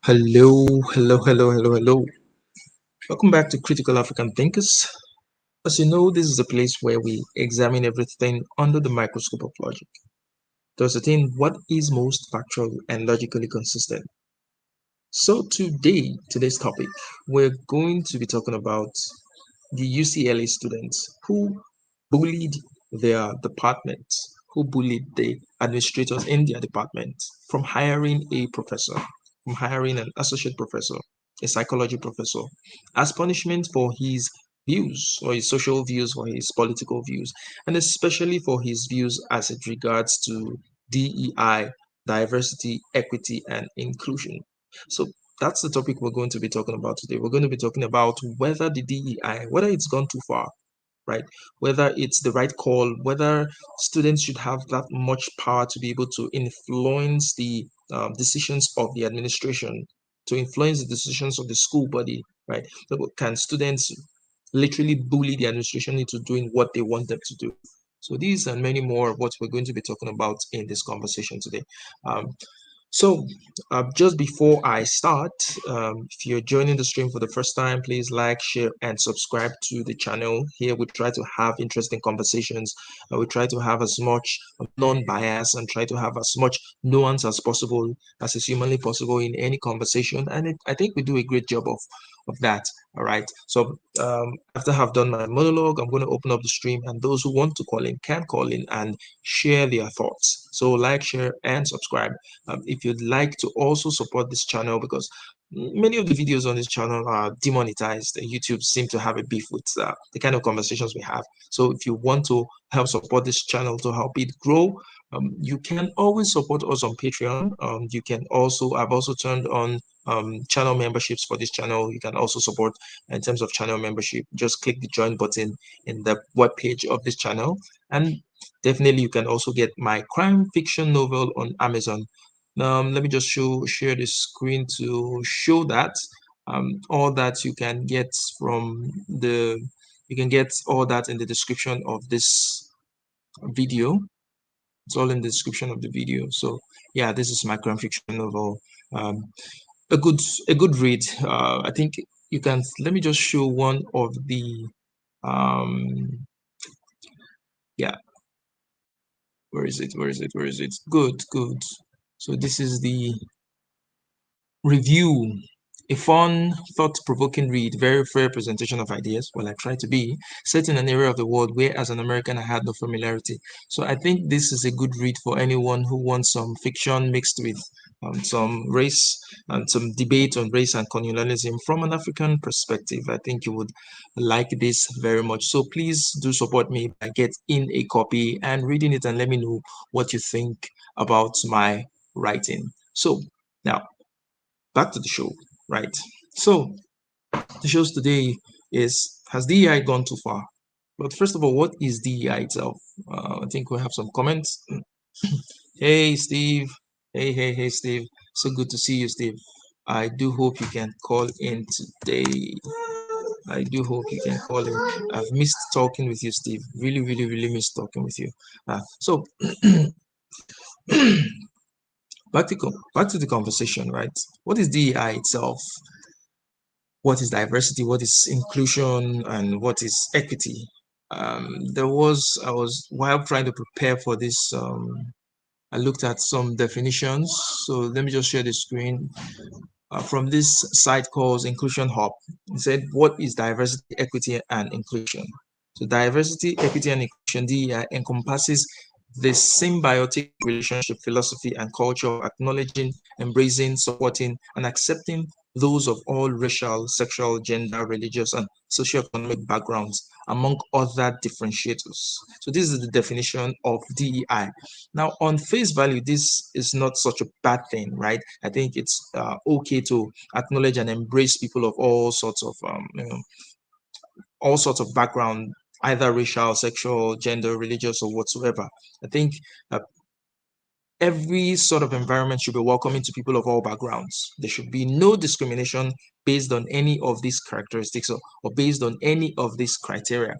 Hello, hello, hello, hello, hello. Welcome back to Critical African Thinkers. As you know, this is a place where we examine everything under the microscope of logic to ascertain what is most factual and logically consistent. So today's topic, we're going to be talking about the UCLA students who bullied their department, who bullied the administrators in their department from hiring a professor, from hiring an associate professor, a psychology professor, as punishment for his views or his social views or his political views, and especially for his views as it regards to DEI, diversity, equity, and inclusion. So that's the topic we're going to be talking about today. We're going to be talking about whether the DEI, whether it's gone too far, right? Whether it's the right call, whether students should have that much power to be able to influence the decisions of the administration, to influence the decisions of the school body, right? So can students literally bully the administration into doing what they want them to do? So these and many more of what we're going to be talking about in this conversation today. Um, so, just before I start, if you're joining the stream for the first time, please like, share, and subscribe to the channel. Here, we try to have interesting conversations. We try to have as much non-bias and try to have as much nuance as possible, as is humanly possible in any conversation. And I think we do a great job of that. All right. So, after I've done my monologue, I'm going to open up the stream, and those who want to call in can call in and share their thoughts. So, like, share, and subscribe. If you'd like to also support this channel, because many of the videos on this channel are demonetized. YouTube seem to have a beef with the kind of conversations we have. So if you want to help support this channel to help it grow, you can always support us on Patreon. You can also, I've also turned on channel memberships for this channel. You can also support in terms of channel membership. Just click the join button in the web page of this channel, and definitely you can also get my crime fiction novel on Amazon. Let me just share the screen to show that all that you can get from the you can get all that in the description of this video. It's all in the description of the video. So yeah, this is my crime fiction novel. Um, a good a good read. I think you can. Let me just show one of the yeah. Where is it? Where is it? Where is it? Good, good. So this is the review. A fun, thought-provoking read, very fair presentation of ideas, well, I try to be, set in an area of the world where as an American I had no familiarity. So I think this is a good read for anyone who wants some fiction mixed with some race and some debate on race and colonialism from an African perspective. I think you would like this very much. So please do support me by getting a copy and reading it, and let me know what you think about my writing. So now back to the show, right? So the shows today is, has DEI gone too far? But first of all, what is DEI itself? I think we have some comments. Hey, Steve. Hey, Steve. So good to see you, Steve. I do hope you can call in today. I do hope you can call in. I've missed talking with you, Steve. Really missed talking with you. So back to the conversation, right? What is DEI itself? What is diversity, what is inclusion, and what is equity. I was, while trying to prepare for this, I looked at some definitions. So let me just share the screen from this site called Inclusion Hub. It said, what is diversity, equity, and inclusion? So diversity, equity, and inclusion, DEI, encompasses the symbiotic relationship, philosophy, and culture of acknowledging, embracing, supporting, and accepting those of all racial, sexual, gender, religious, and socioeconomic backgrounds, among other differentiators. So this is the definition of DEI. Now, on face value, this is not such a bad thing, right? I think it's okay to acknowledge and embrace people of all sorts of background, either racial, sexual, gender, religious, or whatsoever. I think uh, every sort of environment should be welcoming to people of all backgrounds. There should be no discrimination based on any of these characteristics or based on any of these criteria.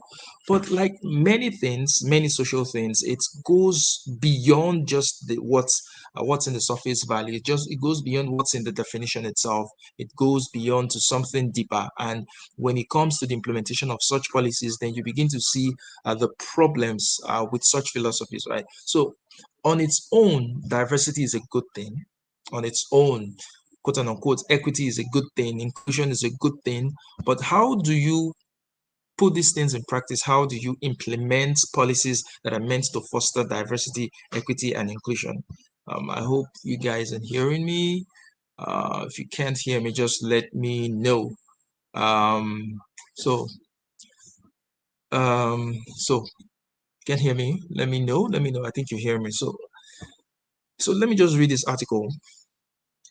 But like many things, many social things, it goes beyond just what's in the surface value. It goes beyond what's in the definition itself. It goes beyond to something deeper. And when it comes to the implementation of such policies, then you begin to see the problems with such philosophies, right? So on its own, diversity is a good thing. On its own, quote unquote, equity is a good thing, inclusion is a good thing. But how do you put these things in practice? How do you implement policies that are meant to foster diversity, equity, and inclusion? I hope you guys are hearing me. If you can't hear me, just let me know. Um, so, so can't hear me? Let me know. Let me know. I think you hear me. So let me just read this article.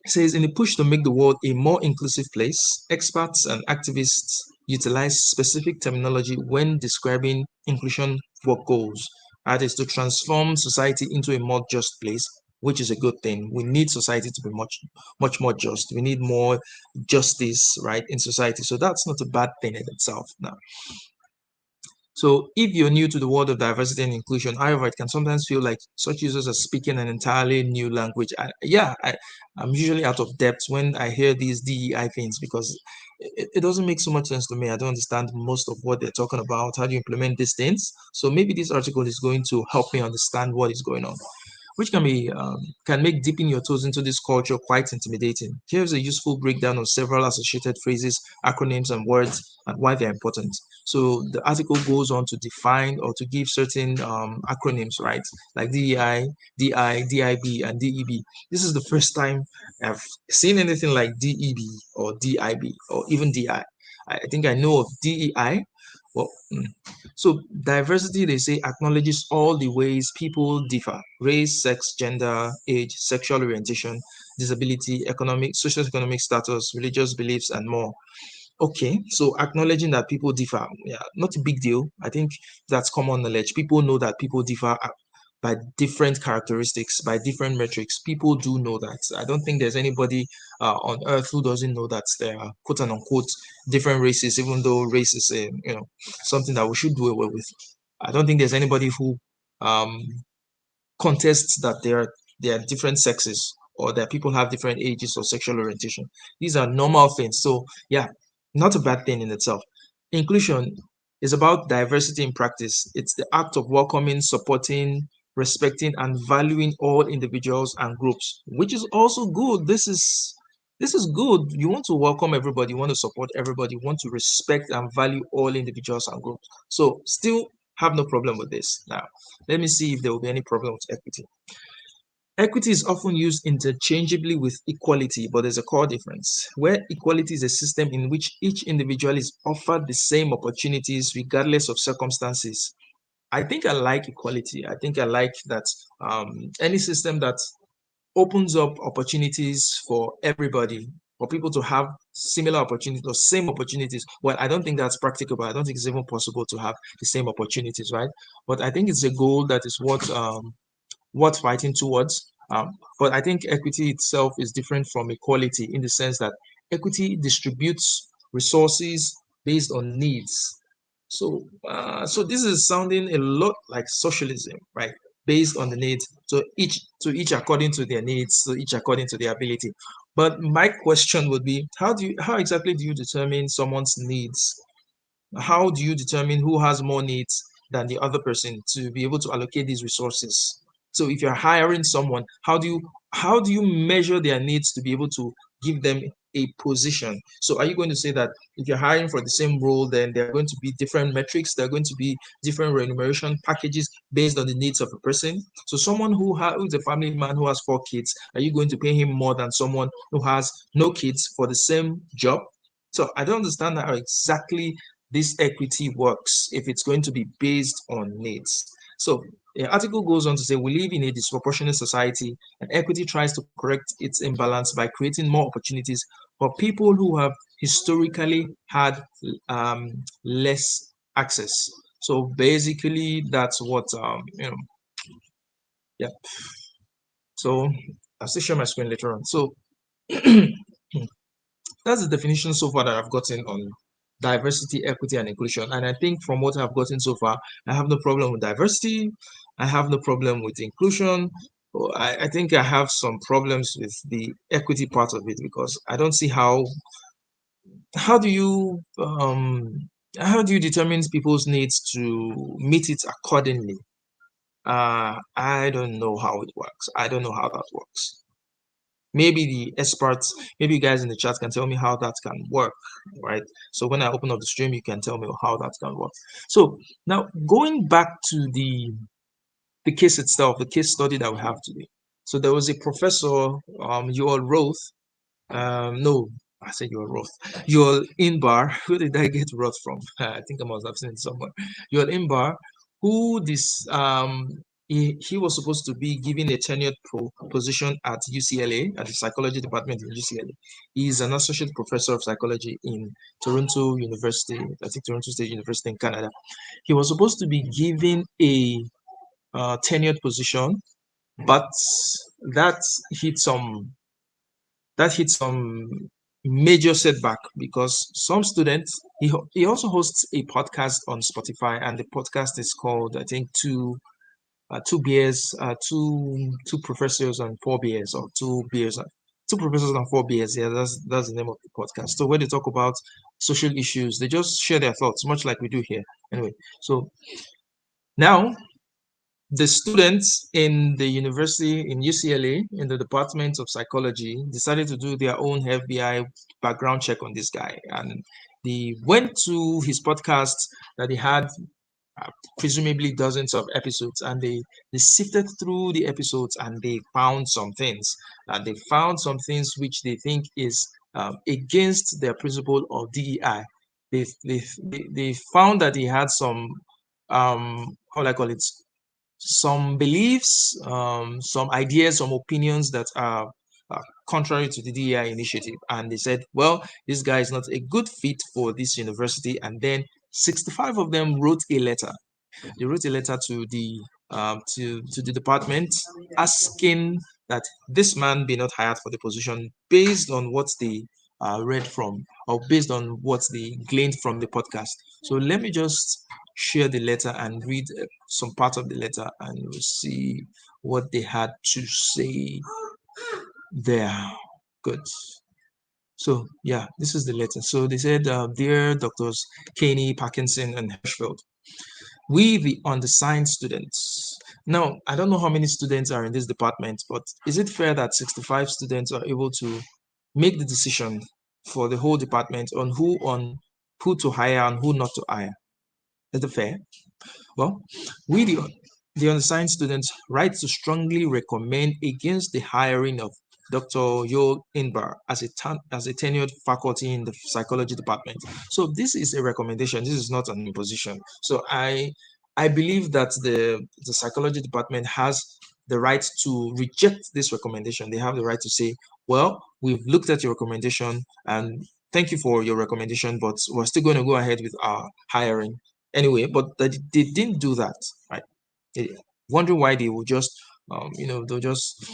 It says, in a push to make the world a more inclusive place, experts and activists utilize specific terminology when describing inclusion work goals. That is to transform society into a more just place, which is a good thing. We need society to be much more just. We need more justice, right, in society. So that's not a bad thing in itself. Now, so if you're new to the world of diversity and inclusion, however, it can sometimes feel like such users are speaking an entirely new language. I'm usually out of depth when I hear these DEI things because it doesn't make so much sense to me. I don't understand most of what they're talking about. How do you implement these things? So maybe this article is going to help me understand what is going on, which can make dipping your toes into this culture quite intimidating. Here's a useful breakdown of several associated phrases, acronyms, and words, and why they're important. So the article goes on to define or to give certain acronyms, right? Like DEI, DI, DIB, and DEB. This is the first time I've seen anything like DEB or DIB or even DI. I think I know of DEI. Well, so diversity, they say, acknowledges all the ways people differ: race, sex, gender, age, sexual orientation, disability, economic, socioeconomic status, religious beliefs, and more. Okay, so acknowledging that people differ, yeah, not a big deal. I think that's common knowledge. People know that people differ by different characteristics, by different metrics. People do know that. I don't think there's anybody on earth who doesn't know that there are quote unquote different races, even though race is something that we should do away with. I don't think there's anybody who um, contests that there are different sexes or that people have different ages or sexual orientation. These are normal things. So yeah, not a bad thing in itself. Inclusion is about diversity in practice. It's the act of welcoming, supporting, respecting, and valuing all individuals and groups, which is also good. This is good. You want to welcome everybody, you want to support everybody, you want to respect and value all individuals and groups. So still have no problem with this. Now, let me see if there will be any problem with equity. Equity is often used interchangeably with equality, but there's a core difference. Where equality is a system in which each individual is offered the same opportunities regardless of circumstances. I think I like equality. I think I like that any system that opens up opportunities for everybody, for people to have similar opportunities or same opportunities. Well, I don't think that's practicable. I don't think it's even possible to have the same opportunities, right? But I think it's a goal that is worth fighting towards. But I think equity itself is different from equality in the sense that equity distributes resources based on needs. So this is sounding a lot like socialism, right? Based on the needs, so each according to their needs, so each according to their ability. But my question would be, how exactly do you determine someone's needs? How do you determine who has more needs than the other person to be able to allocate these resources? So if you're hiring someone, how do you measure their needs to be able to give them a position? So are you going to say that if you're hiring for the same role, then there are going to be different metrics, there are going to be different remuneration packages based on the needs of a person? So someone who's a family man who has 4 kids, are you going to pay him more than someone who has no kids for the same job? So I don't understand how exactly this equity works if it's going to be based on needs. So the article goes on to say, we live in a disproportionate society, and equity tries to correct its imbalance by creating more opportunities for people who have historically had less access. So basically, that's what yeah. So I'll still share my screen later on. So that's the definition so far that I've gotten on diversity, equity, and inclusion. And I think from what I've gotten so far, I have no problem with diversity. I have no problem with inclusion. I think I have some problems with the equity part of it because I don't see how do you how do you determine people's needs to meet it accordingly? I don't know how it works. I don't know how that works. Maybe the experts, maybe you guys in the chat can tell me how that can work, right? So when I open up the stream, you can tell me how that can work. So now going back to the case itself, the case study that we have today. So there was a professor, Joel Roth. No, I said Joel Roth. Joel Inbar. Who did I get Roth from? I think I must have seen it somewhere. Joel Inbar, who he was supposed to be given a tenured position at UCLA, at the psychology department in UCLA. He is an associate professor of psychology in Toronto University, I think Toronto State University in Canada. He was supposed to be given a tenured position, but that hit some major setback because some students, he also hosts a podcast on Spotify, and the podcast is called, I think, two beers, two professors and four beers, or two beers, two professors and four beers. Yeah, that's the name of the podcast. So when they talk about social issues, they just share their thoughts, much like we do here. Anyway, so now the students in the university in UCLA in the Department of Psychology decided to do their own FBI background check on this guy, and they went to his podcast that he had presumably dozens of episodes, and they sifted through the episodes and they found some things, and they found some things which they think is against their principle of DEI. They found that he had some how do I call it, some beliefs, some ideas, some opinions that are contrary to the DEI initiative. And they said, well, this guy is not a good fit for this university. And then 65 of them wrote a letter. They wrote a letter to the department asking that this man be not hired for the position based on what they read from, or based on what they gleaned from the podcast. So let me just share the letter and read some part of the letter, and we'll see what they had to say there. Good. So yeah, this is the letter. So they said, dear Doctors Caney, Parkinson, and Hirschfeld, we the undersigned students. Now, I don't know how many students are in this department, but is it fair that 65 students are able to make the decision for the whole department on who to hire and who not to hire? Is it fair? Well, we the undersigned students write to strongly recommend against the hiring of Dr. Yo Inbar as a tenured faculty in the psychology department. So this is a recommendation. This is not an imposition. So I believe that the psychology department has the right to reject this recommendation. They have the right to say, well, we've looked at your recommendation and thank you for your recommendation, but we're still going to go ahead with our hiring anyway. But they didn't do that, right? Wondering why they will just they'll just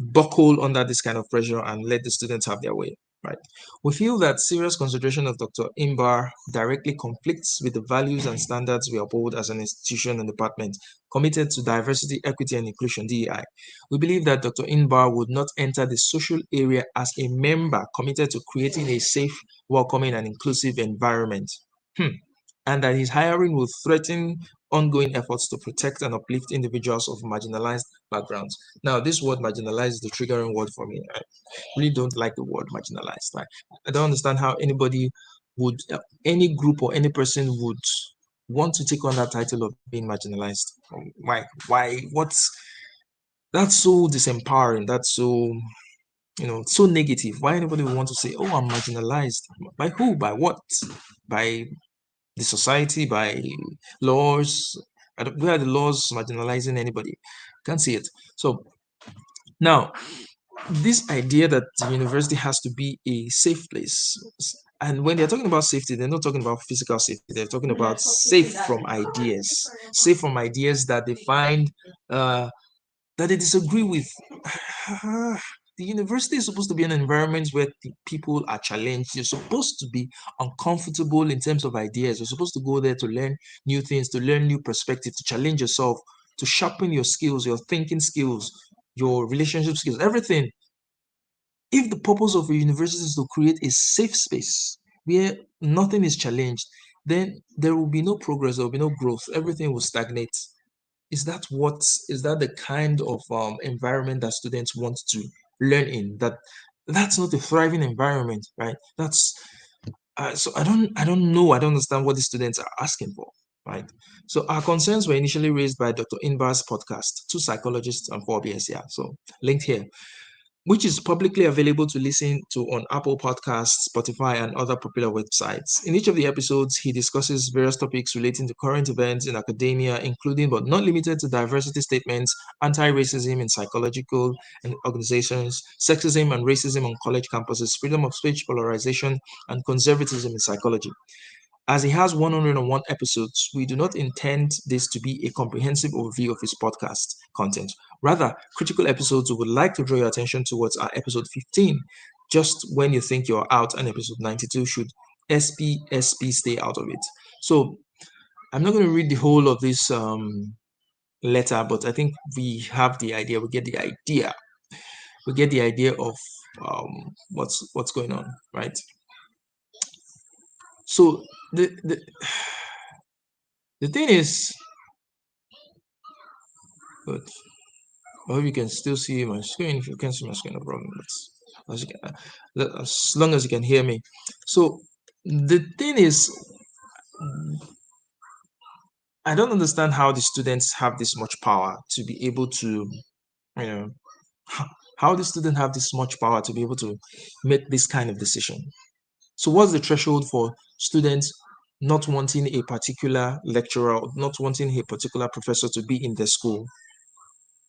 buckle under this kind of pressure and let the students have their way, right? We feel that serious consideration of Dr. Imbar directly conflicts with the values and standards we uphold as an institution and department committed to diversity, equity, and inclusion, DEI. We believe that Dr. Imbar would not enter the social area as a member committed to creating a safe, welcoming, and inclusive environment. And that his hiring will threaten ongoing efforts to protect and uplift individuals of marginalized backgrounds. Now, this word marginalized is the triggering word for me. I really don't like the word marginalized. Like, I don't understand how anybody would, any group or any person would want to take on that title of being marginalized. Why? Why? That's so disempowering. That's so, so negative. Why anybody would want to say, oh, I'm marginalized? By who? By what? By the society, by laws? Where are the laws marginalizing anybody? Can't see it. So now, this idea that the university has to be a safe place, and when they're talking about safety, they're not talking about physical safety. They're talking about safe from ideas that they find that they disagree with. The university is supposed to be an environment where people are challenged. You're supposed to be uncomfortable in terms of ideas. You're supposed to go there to learn new things, to learn new perspectives, to challenge yourself, to sharpen your skills, your thinking skills, your relationship skills, everything. If the purpose of a university is to create a safe space where nothing is challenged, then there will be no progress, there will be no growth, everything will stagnate. Is that the kind of environment that students want to learn in? That's not a thriving environment, right? That's so I don't know, I don't understand what the students are asking for, right? So our concerns were initially raised by Dr. Inbar's podcast, Two Psychologists and Four BS. Yeah, so linked here, which is publicly available to listen to on Apple Podcasts, Spotify, and other popular websites. In each of the episodes, he discusses various topics relating to current events in academia, including but not limited to diversity statements, anti-racism in psychological and organizations, sexism and racism on college campuses, freedom of speech, polarization, and conservatism in psychology. As he has 101 episodes, we do not intend this to be a comprehensive overview of his podcast content. Rather, critical episodes we would like to draw your attention towards are episode 15, Just When You Think You're Out, and episode 92, Should SPSP Stay Out of It? So, I'm not going to read the whole of this letter, but I think we have the idea. We get the idea. We get the idea of what's going on, right? So the thing is, but I hope you can still see my screen. If you can see my screen, no problem. As long as you can hear me. So the thing is, I don't understand how the students have this much power to be able to, you know, how the students have this much power to be able to make this kind of decision. So what's the threshold for students not wanting a particular lecturer, not wanting a particular professor to be in their school?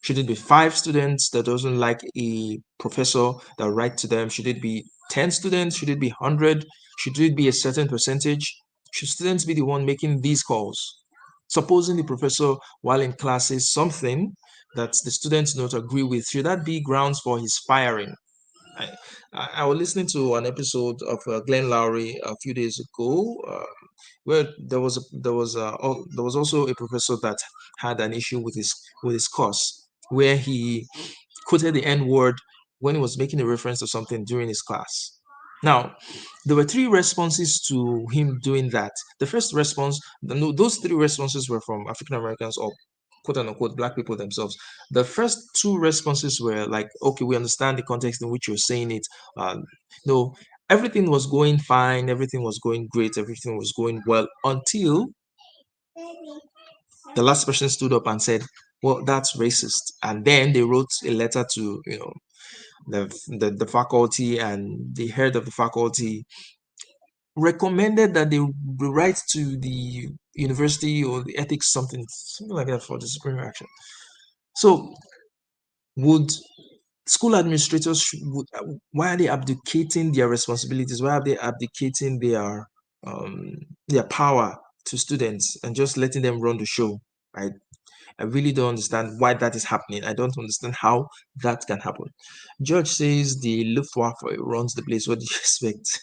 Should it be 5 students that doesn't like a professor that write to them? Should it be 10 students? Should it be 100? Should it be a certain percentage? Should students be the one making these calls? Supposing the professor, while in class, says something that the students don't agree with, should that be grounds for his firing? I, I was listening to an episode of Glenn Lowry a few days ago, where there was also a professor that had an issue with his course, where he quoted the N word when he was making a reference to something during his class. Now, there were 3 responses to him doing that. The first response, no, those 3 responses were from African Americans or quote unquote black people themselves. The first 2 responses were like, okay, we understand the context in which you're saying it. No, everything was going fine, everything was going great, everything was going well until the last person stood up and said, well, that's racist. And then they wrote a letter to, the faculty, and the head of the faculty recommended that they write to the university or the ethics, something like that, for disciplinary action. So would school administrators why are they abdicating their responsibilities? Why are they abdicating their power to students and just letting them run the show? Right? I really don't understand why that is happening. I don't understand how that can happen. George says the Luftwaffe runs the place. What do you expect?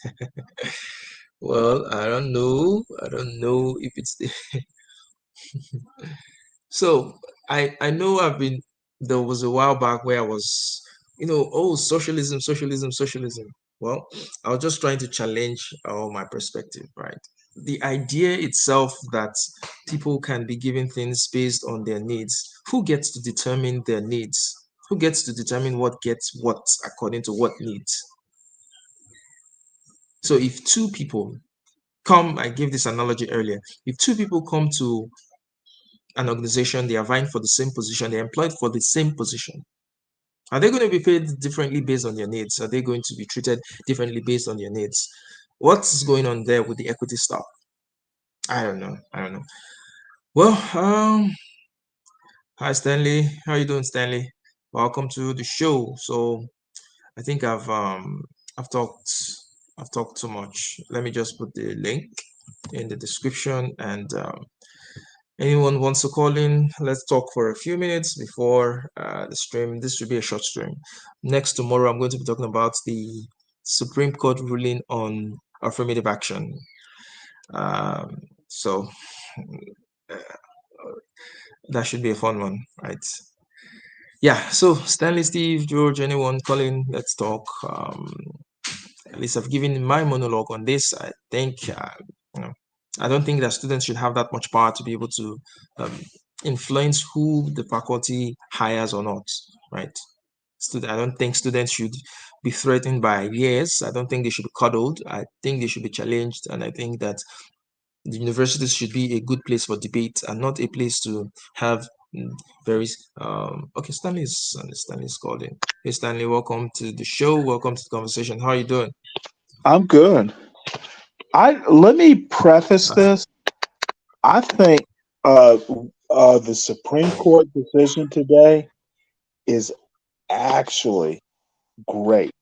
Well, I don't know. I don't know if it's the so I know there was a while back where I was, oh, socialism, socialism, socialism. Well, I was just trying to challenge my perspective, right? The idea itself that people can be given things based on their needs. Who gets to determine their needs? Who gets to determine what gets what according to what needs? So if 2 people come, I gave this analogy earlier. If 2 people come to an organization, they are vying for the same position, they're employed for the same position. Are they going to be paid differently based on their needs? Are they going to be treated differently based on their needs? What's going on there with the equity stuff? I don't know. I don't know. Well, hi Stanley. How you doing, Stanley? Welcome to the show. So I think I've talked I've talked too much. Let me just put the link in the description, and Anyone wants to call in? Let's talk for a few minutes before the stream. This should be a short stream. Next, tomorrow, I'm going to be talking about the Supreme Court ruling on affirmative action. So uh, that should be a fun one, right? Yeah. So Stanley, Steve, George, anyone calling? Let's talk. At least I've given my monologue on this. I think, you know, I don't think that students should have that much power to be able to um, influence who the faculty hires or not, right? I don't think students should be threatened by ideas. I don't think they should be coddled. I think they should be challenged. And I think that the universities should be a good place for debate and not a place to have very okay. Stanley's called in. Hey Stanley, welcome to the show. Welcome to the conversation. How are you doing? I'm good. I Let me preface Uh, this. I think the Supreme Court decision today is actually great.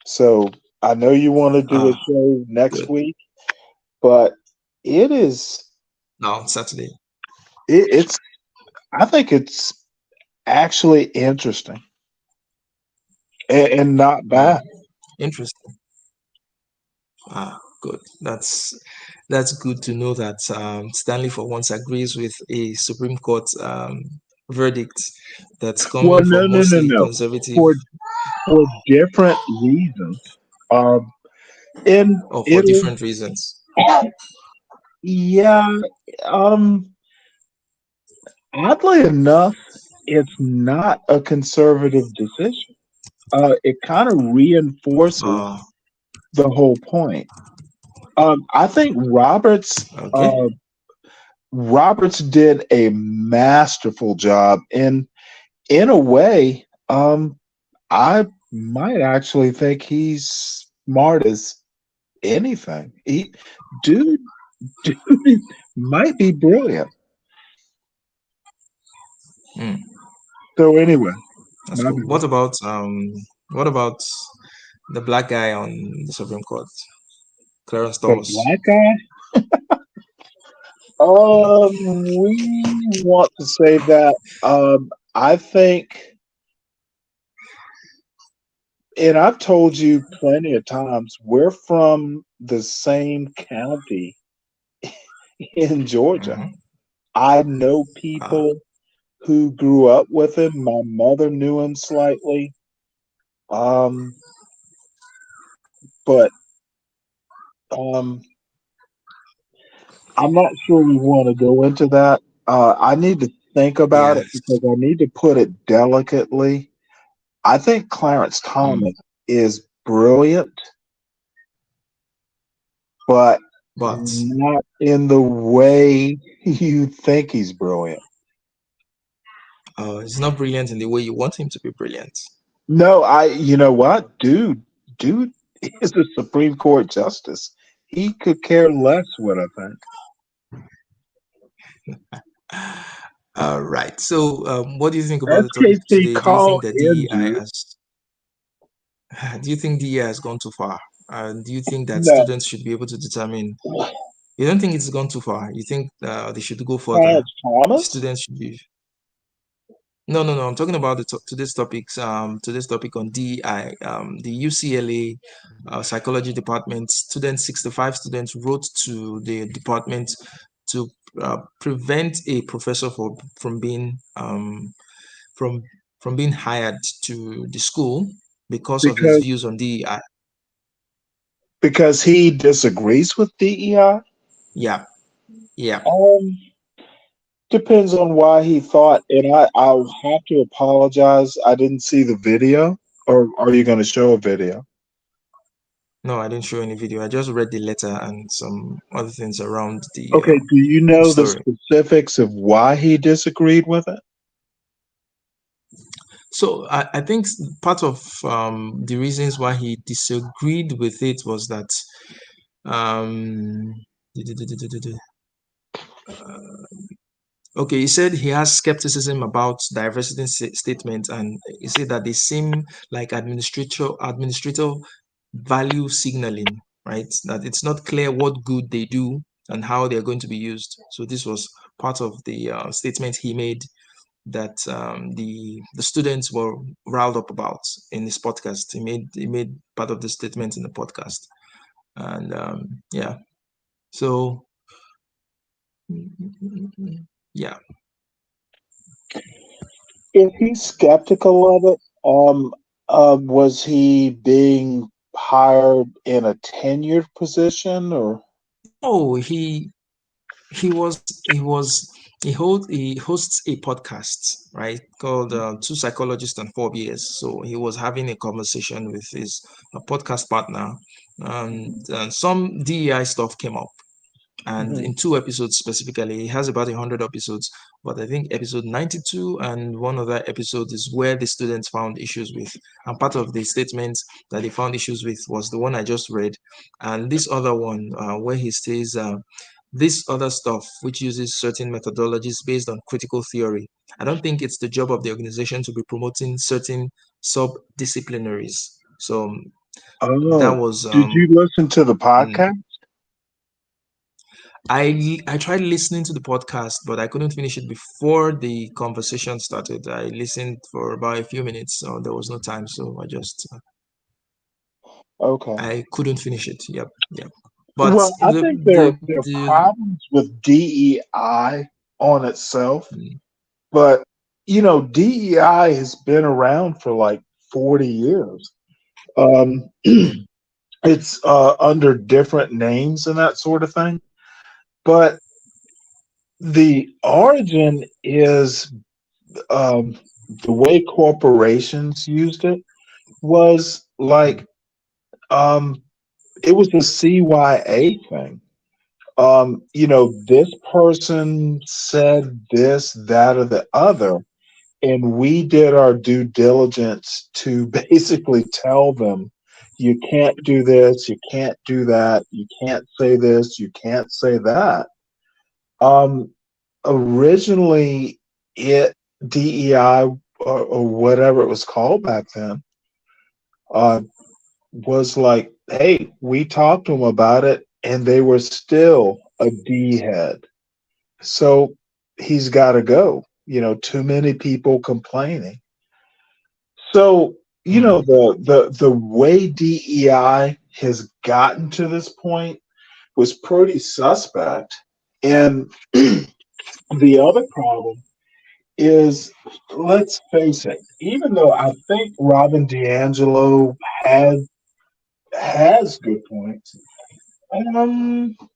So I know you want to do a ah, show next good. week, but it is Now Saturday. it's I think it's actually interesting and not Mm, bad. interesting. Good. That's good to know that Stanley for once agrees with a Supreme Court verdict that's Well, coming no, from no, no, mostly no. conservative For different reasons. Um, and or for it is different reasons. yeah. Um, Oddly enough, it's not a conservative decision. It kind of reinforces Uh, the whole point. I think okay. Roberts did a masterful job, and in a way, I might actually think he's smart as anything. Dude, dude might be brilliant. Mm, So anyway, that's my cool. bad. What about the black guy on the Supreme Court, Clarence The Thomas? black guy. We want to say that. I think, and I've told you plenty of times, we're from the same county in Georgia. Mm-hmm. I know Uh, people who grew up with him. My mother knew him slightly. Um, but um, I'm not sure we want to go into that. I need to think about it yes. because I need to put it delicately. I think Clarence Mm. Thomas is brilliant, but But not in the way you think he's brilliant. he's not brilliant in the way you want him to be brilliant. No, you know what, dude is the Supreme Court justice. He could care less what I think. Right. So, what do you think about the topic SKC today? Do you think call that in, DEI dude. has do you think DEI has gone too far? Do you think that No, students should be able to determine? You don't think it's gone too far. You think they should go further. Clarence Thomas Students should be. No, no, no. I'm talking about today's topics. Today's topic on DEI. The UCLA psychology department students, 65 students, wrote to the department to prevent a professor from being from from being hired to the school because of his because views on DEI. he disagrees with DEI. Yeah, yeah. Um, Depends on why he thought, and I'll have to apologize. I didn't see the video, or are you going to show a video? No, I didn't show any video. I just read the letter and some other things around Okay, do you the know the story. specifics of why he disagreed with it? So I think part of the reasons why he disagreed with it was that um, okay, he said he has skepticism about diversity statements, and he said that they seem like administrator value signaling, right? That it's not clear what good they do and how they're going to be used. So this was part of the statement he made that the students were riled up about in this podcast. He made part of the statement in the podcast, and yeah. So yeah. Is he skeptical of it? Was he being hired in a tenured position or? No, he hosts a podcast, right, called Two Psychologists and Four Beers. So he was having a conversation with his podcast partner, and some DEI stuff came up. And Mhm. in two episodes specifically, he has about 100 episodes, but I think episode 92 and one other episode is where the students found issues with. And part of the statement that they found issues with was the one I just read, and this other one where he says this other stuff which uses certain methodologies based on critical theory. I don't think it's the job of the organization to be promoting certain sub-disciplinaries. So that Oh, was did you listen to the mm, podcast? I tried listening to the podcast, but I couldn't finish it before the conversation started. I listened for about a few minutes, so there was no time, so Okay. I couldn't finish it. Yep, yep. But Well, I think there are the problems with DEI on itself, mm, but DEI has been around for like 40 years. Um, it's under different names and that sort of thing, but the origin is the way corporations used it was like um, it was the CYA thing. This person said this, that, or the other, and we did our due diligence to basically tell them, you can't do this, you can't do that, you can't say this, you can't say that. Um, Originally, it DEI or whatever it was called back then uh, was like, hey, we talked to them about it, and they were still a D head. So he's got to go. Too many people complaining. So mm, the way DEI has gotten to this point was pretty suspect. And the other problem is, let's face it, even though I think Robin DiAngelo had has good points,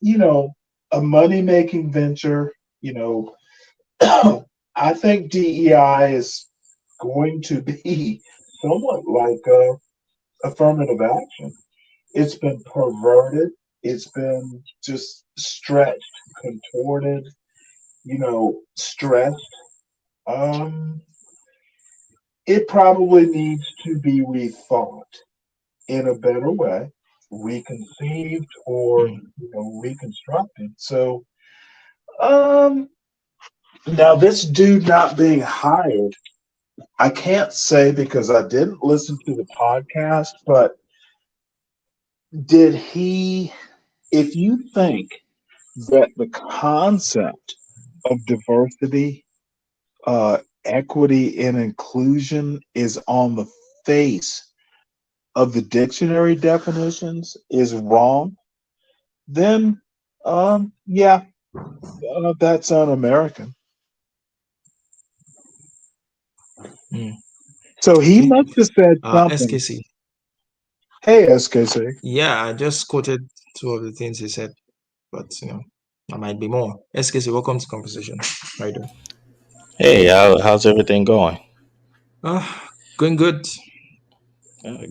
you know, a money making venture, you know, I think DEI is going to be somewhat like affirmative action. It's been perverted, it's been just stretched, contorted, stressed. Um, it probably needs to be rethought in a better way, reconceived or mm, reconstructed. So, um, now this dude not being hired, I can't say because I didn't listen to the podcast, but did he? If you think that the concept of diversity, equity, and inclusion is on the face of the dictionary definitions is wrong, then yeah, that's un-American. mm. So he Okay. must have said something. SKC. Hey, SKC. Yeah, I just quoted two of the things he said, but there might be more. SKC, welcome to conversation. How you doing? Hey, how's everything going? Going good.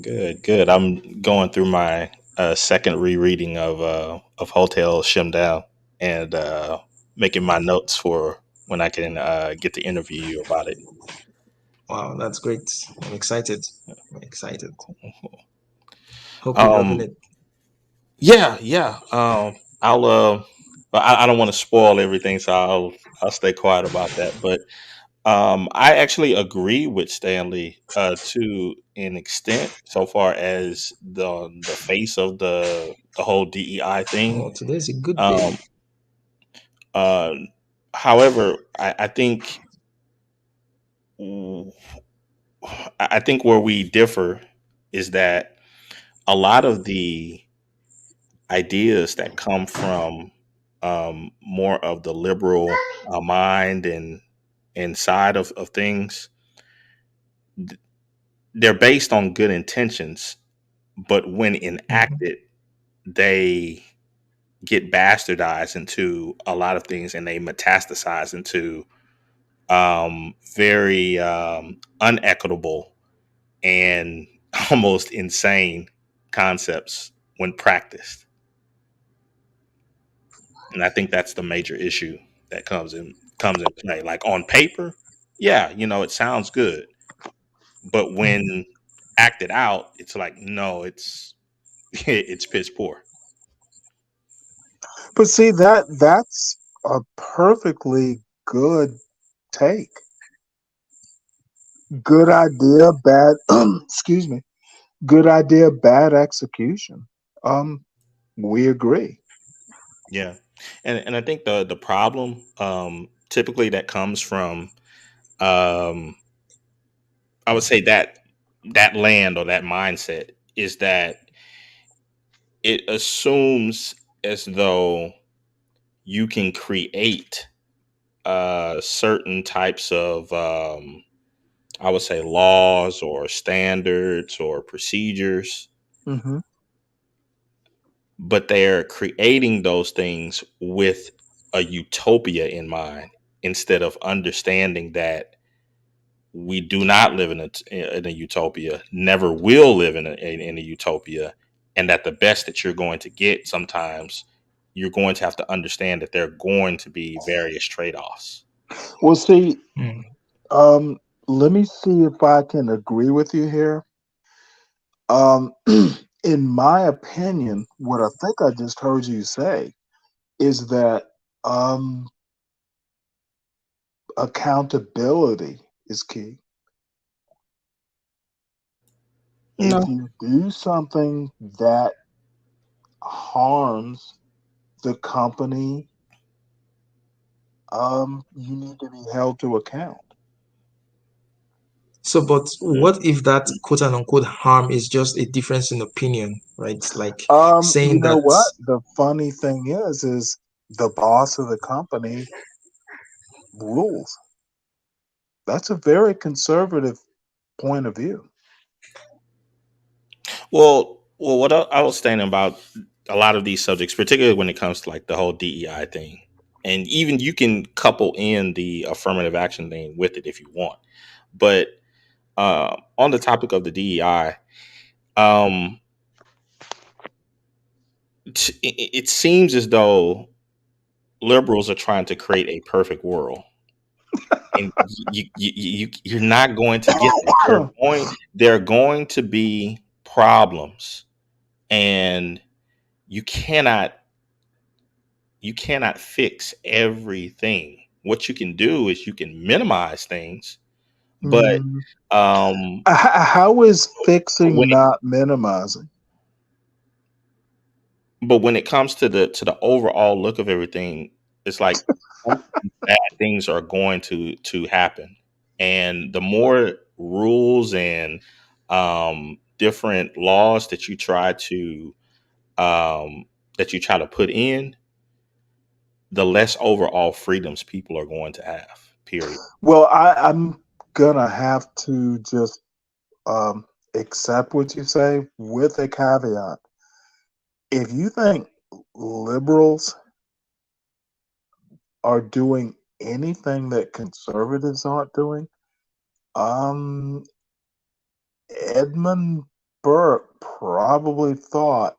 Good, good. I'm going through my second rereading of Hotel Shimdown and making my notes for when I can get to interview you about it. Wow, that's great. I'm excited. I'm excited. Hope you're loving Um, it. yeah, yeah. I'll. But I don't want to spoil everything, so I'll stay quiet about that. But I actually agree with Stanley to an extent, so far as the face of the whole DEI thing. Oh, today's a good day. Um, uh, However, I think where we differ is that a lot of the ideas that come from more of the liberal mind and side of things, they're based on good intentions, but when Mhm. enacted, they get bastardized into a lot of things and they metastasize into very unequitable and almost insane concepts when practiced. And I think that's the major issue that comes in play. Like on paper, yeah, it sounds good, but Mhm. when acted out, it's like no, it's it's piss poor. But see that's a perfectly good take. Good idea, bad excuse me. Good idea, bad execution. Um, we agree. Yeah, and I think the problem typically that comes from um, I would say that land or that mindset is that it assumes as though you can create certain types of I would say laws or standards or procedures, Hmm. but they're creating those things with a utopia in mind instead of understanding that we do not live in a utopia, never will live in a utopia, and that the best that you're going to get sometimes you're going to have to understand that there are going to be various trade-offs. Well, see, Mhm. um, let me see if I can agree with you here. Um, in my opinion, what I think I just heard you say is that um, accountability is key. If No. you do something that harms the company, you need to be held to account. So, but what if that quote unquote harm is just a difference in opinion, right? Like You saying know that, what? The funny thing is the boss of the company rules. That's a very conservative point of view. Well, what I was saying about a lot of these subjects, particularly when it comes to like the whole DEI thing, and even you can couple in the affirmative action thing with it if you want. But on the topic of the DEI, um, it seems as though liberals are trying to create a perfect world, and you're not going to get that. There are going to be problems, and you cannot you cannot fix everything. What you can do is you can minimize things, but Mm. um, How is when fixing it, not minimizing? but when it comes to the overall look of everything, it's like bad things are going to happen, and the more rules and different laws um, that you try to put in, the less overall freedoms people are going to have. Period. Well, I'm gonna have to just um, accept what you say with a caveat. If you think liberals are doing anything that conservatives aren't doing, um, Edmund Burke probably thought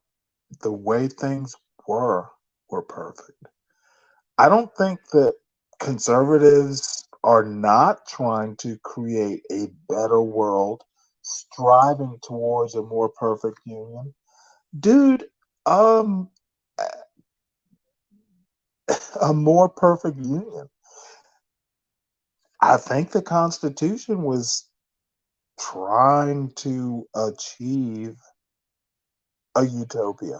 the way things were perfect. I don't think that conservatives are not trying to create a better world, striving towards a more perfect union. Dude, um, a more perfect union. I think the Constitution was trying to achieve a utopia.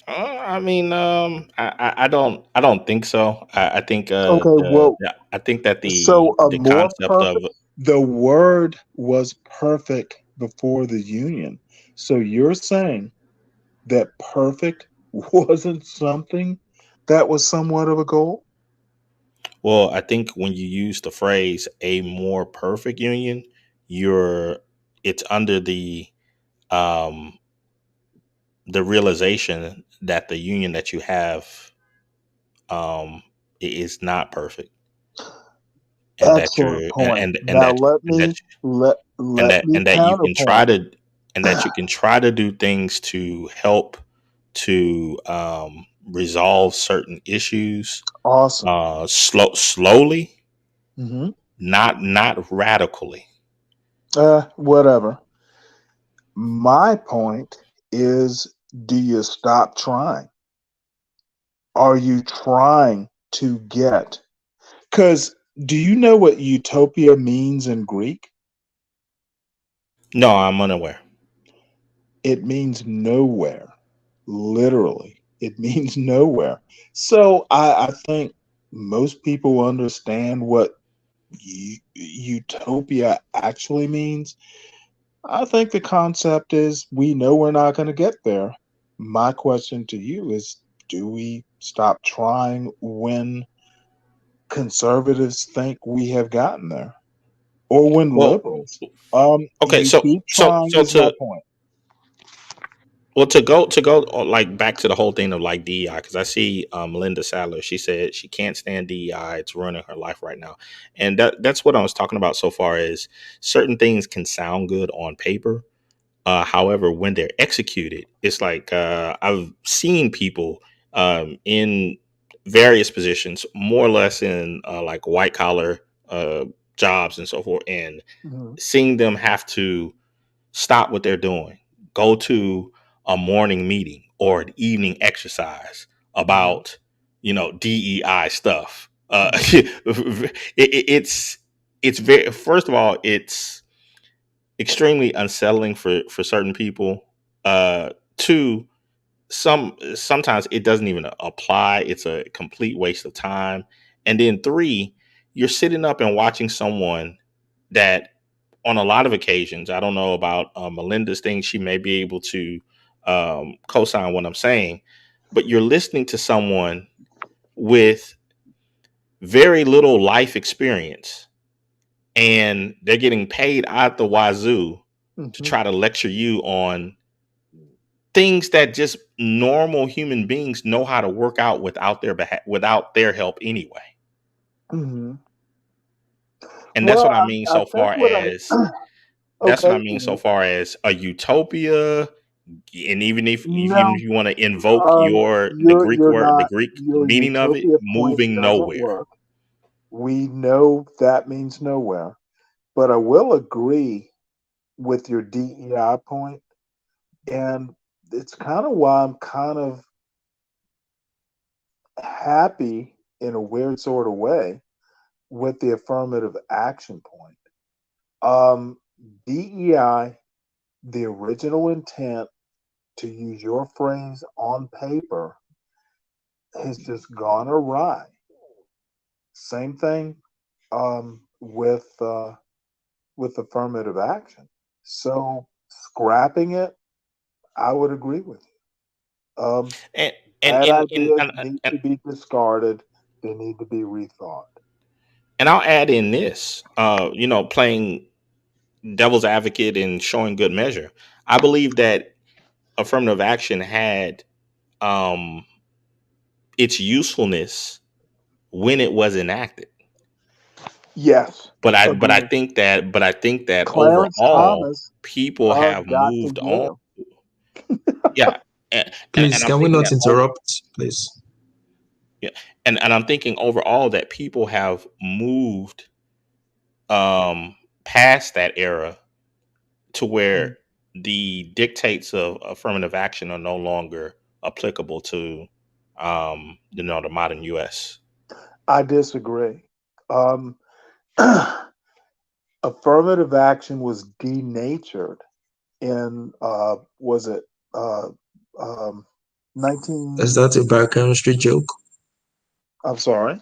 I mean, I don't think so. I think Okay, well, I think that so a the more concept of, perfect, the word was perfect before the union. So you're saying that perfect wasn't something that was somewhat of a goal? well, I think when you use the phrase a more perfect union, you're it's under um the realization that the union that you have um is not perfect, and that Excellent you're point. Now and that let me and that you can try counterpoint. to do things to help to resolve certain issues Awesome. slowly, Hmm. not radically. Whatever. My point is, do you stop trying? Are you trying to get? Because do you know what utopia means in Greek? No, I'm unaware. It means nowhere. Literally, it means nowhere. So I think most people understand what utopia actually means. I think the concept is we know we're not going to get there. My question to you is, do we stop trying when conservatives think we have gotten there? Or when Well, liberals? okay, You keep trying so is my to point. like back to the whole thing of like DEI, because I see Linda Sadler. She said she can't stand DEI. It's ruining her life right now, and that's what I was talking about so far. Is certain things can sound good on paper, however, when they're executed, it's like I've seen people in various positions, more or less in like white collar jobs and so forth, and Mhm. seeing them have to stop what they're doing, go to a morning meeting or an evening exercise Mhm. about, DEI stuff. Mhm. It's very, first of all, it's extremely unsettling for certain people. Two, sometimes it doesn't even apply. It's a complete waste of time. And then three, you're sitting up and watching someone that, on a lot of occasions, I don't know about Melinda's thing. She may be able to co-sign what I'm saying, but you're listening to someone with very little life experience, and they're getting paid out the wazoo to Mhm. try to lecture you on things that just normal human beings know how to work out without without their help anyway. Mhm. And that's Well, what I mean I so think far what as okay. a utopia. And even No, if you want to invoke your you're the not. Greek Your meaning of it, utopia point moving doesn't nowhere. work. We know that means nowhere. But I will agree with your DEI point, and it's kind of why I'm kind of happy in a weird sort of way with the affirmative action point. Um, DEI, the original intent, to use your phrase, on paper, has just gone awry. Same thing with affirmative action. So scrapping it, I would agree with you. And Bad ideas and need to be discarded. They need to be rethought. I'll add in this, playing devil's advocate and showing good measure. I believe that affirmative action had um, its usefulness when it was enacted. Yes, agreed. But I think that Clarence overall Thomas people have got to moved on. jail. Yeah, Please, and I'm can we thinking not that interrupt, please? yeah, and I'm thinking overall that people have moved past that era to where the dictates of affirmative action are no longer applicable to the modern US. I disagree. Um, affirmative action was denatured in was it uh, um, Is 19. that a biochemistry joke? I'm sorry.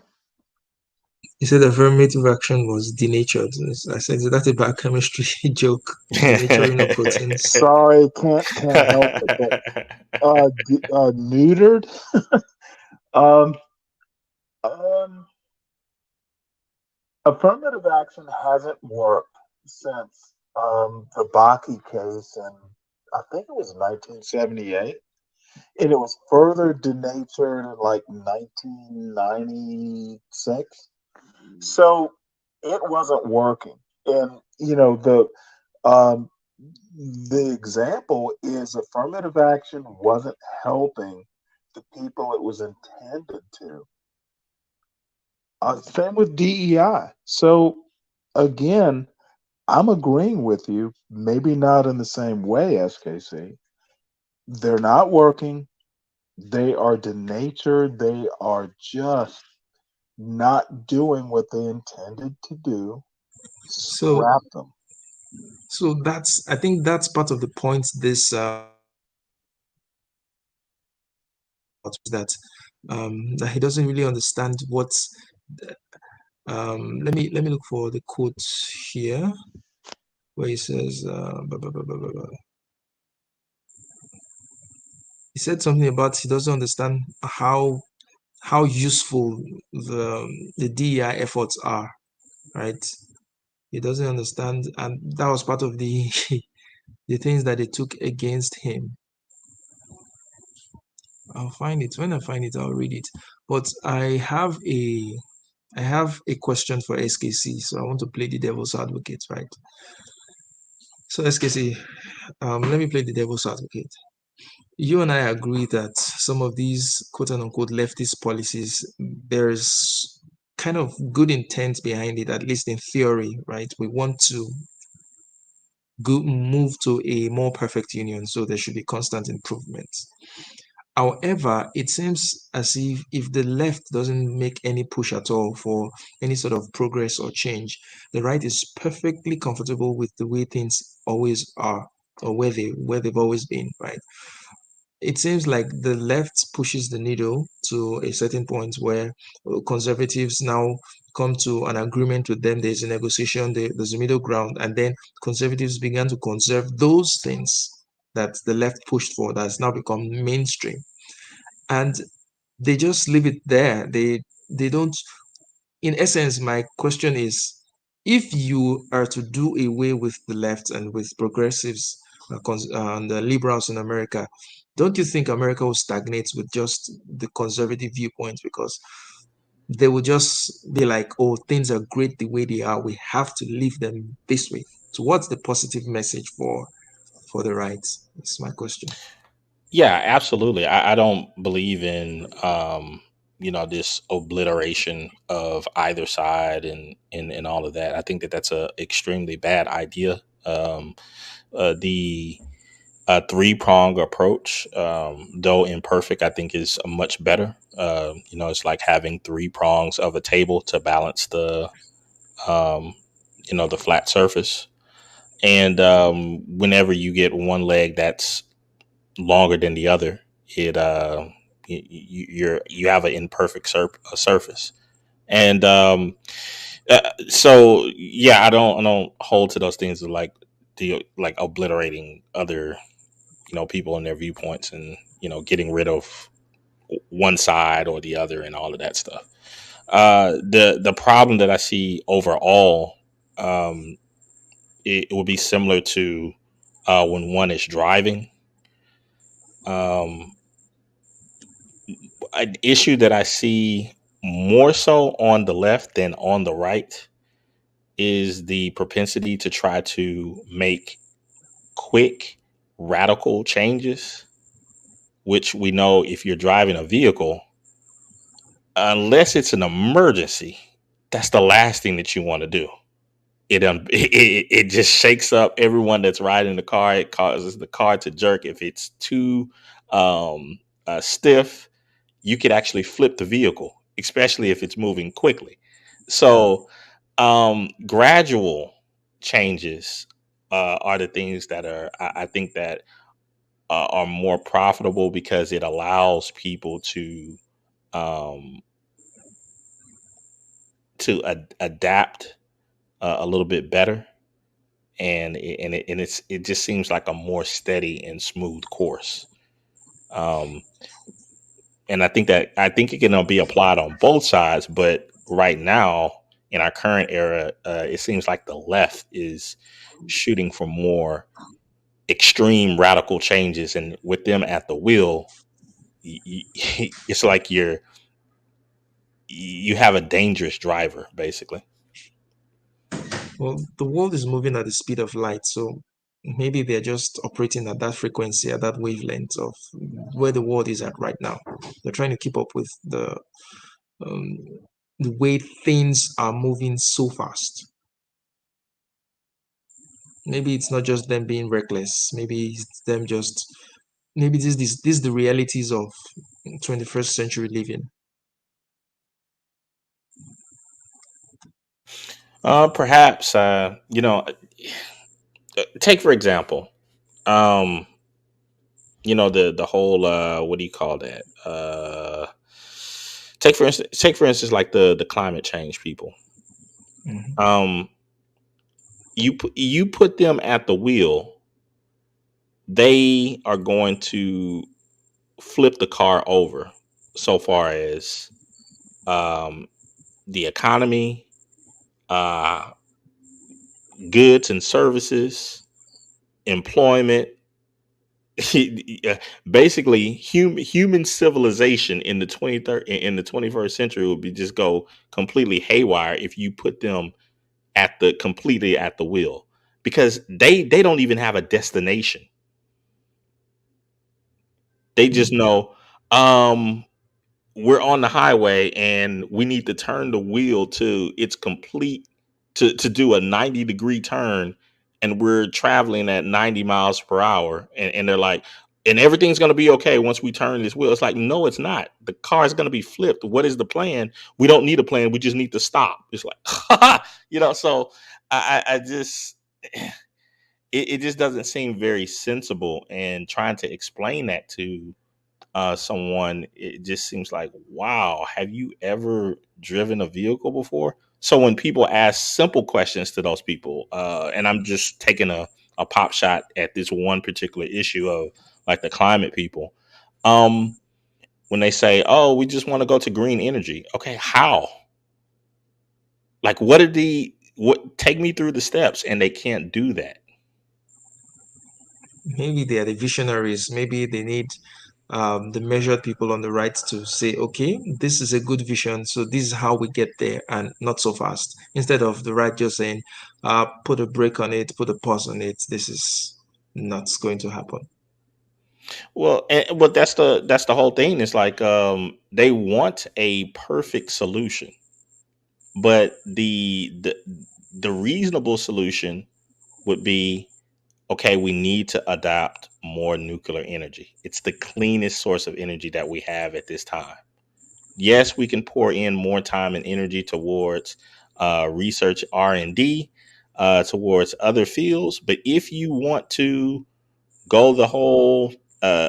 You said affirmative action was denatured. I said, is that a biochemistry joke? Denaturing of proteins. Sorry, can't help it. But neutered. Um, um, affirmative action hasn't worked since the Baki case in, I think it was 1978, and it was further denatured in like 1996. So it wasn't working, and um, the example is affirmative action wasn't helping the people it was intended to. Same with DEI. So again, I'm agreeing with you, maybe not in the same way, SKC. They're not working. They are denatured. They are just not doing what they intended to do. So, Scrap them. so I think that's part of the point this that that he doesn't really understand what's let me look for the quote here where he says he said something about he doesn't understand how useful the DEI efforts are, right? He doesn't understand, and that was part of the the things that they took against him. I'll find it. When I find it, I'll read it. But I have a question for SKC, so I want to play the devil's advocate, right? So SKC, let me play the devil's advocate. You and I agree that some of these quote unquote leftist policies, there's kind of good intent behind it, at least in theory, right? We want to move to a more perfect union, so there should be constant improvements. However, it seems as if the left doesn't make any push at all for any sort of progress or change, the right is perfectly comfortable with the way things always are, or where they've always been, right? It seems like the left pushes the needle to a certain point where conservatives now come to an agreement with them. There's a negotiation, there's a middle ground, and then conservatives began to conserve those things that the left pushed for that's now become mainstream. And they just leave it there. They don't, in essence, my question is, if you are to do away with the left and with progressives and the liberals in America, don't you think America will stagnate with just the conservative viewpoint? Because they will just be like, oh, things are great the way they are. We have to leave them this way. So what's the positive message for the right? That's my question. Yeah, absolutely. I don't believe in this obliteration of either side and all of that. I think that that's a extremely bad idea. The three prong approach, though imperfect, I think is much better. It's like having three prongs of a table to balance um, the flat surface. And whenever you get one leg that's longer than the other, it you have an imperfect surface. And so yeah, I don't hold to those things of like like obliterating other people and their viewpoints and getting rid of one side or the other and all of that stuff. The problem that I see overall, um, it will be similar to when one is driving. Um, an issue that I see more so on the left than on the right is the propensity to try to make quick, radical changes, which we know if you're driving a vehicle, unless it's an emergency, that's the last thing that you want to do. It just shakes up everyone that's riding the car. It causes the car to jerk. If it's too um, stiff, you could actually flip the vehicle, especially if it's moving quickly. So, gradual changes are the things that I think that are more profitable because it allows people um, adapt a little bit better, and it just seems like a more steady and smooth course. Um, and I think it can be applied on both sides, but right now in our current era, it seems like the left is shooting for more extreme radical changes, and with them at the wheel, it's like you have a dangerous driver, basically. Well, the world is moving at the speed of light, so maybe they're just operating at that frequency, at that wavelength of where the world is at right now. They're trying to keep up with um, the way things are moving so fast. Maybe it's not just them being reckless. Maybe it's them just. Maybe this the realities of 21st century living. Perhaps, take for example, um, the whole what do you call that? Take for instance, like the climate change people. Mhm. Um, you put them at the wheel, they are going to flip the car over so far as um, the economy, uh, goods and services, employment. Basically, human civilization in the 23rd in the 21st century would be just go completely haywire if you put them at the completely at the wheel, because they don't even have a destination. They just Mm. know, um we're on the highway and we need to turn the wheel to its complete, to do a 90-degree turn, and we're traveling at 90 miles per hour, and they're like, and everything's going to be okay once we turn this wheel. It's like, no, it's not. The car is going to be flipped. What is the plan? We don't need a plan. We just need to stop. It's like so I just it just doesn't seem very sensible, and trying to explain that to someone, it just seems like, wow, have you ever driven a vehicle before? So when people ask simple questions to those people, and I'm just taking a pop shot at this one particular issue of like the climate people, um, when they say, oh, we just want to go to green energy. Okay, how? Like, what, take me through the steps, and they can't do that. Maybe they are the visionaries. Maybe they need the measured people on the right to say, okay, this is a good vision, so this is how we get there, and not so fast. Instead of the right just saying, put a brake on it, put a pause on it. This is not going to happen. But that's the whole thing. It's like, they want a perfect solution. But the reasonable solution would be, okay, we need to adopt more nuclear energy. It's the cleanest source of energy that we have at this time. Yes, we can pour in more time and energy towards research R&D, towards other fields. But if you want to go the whole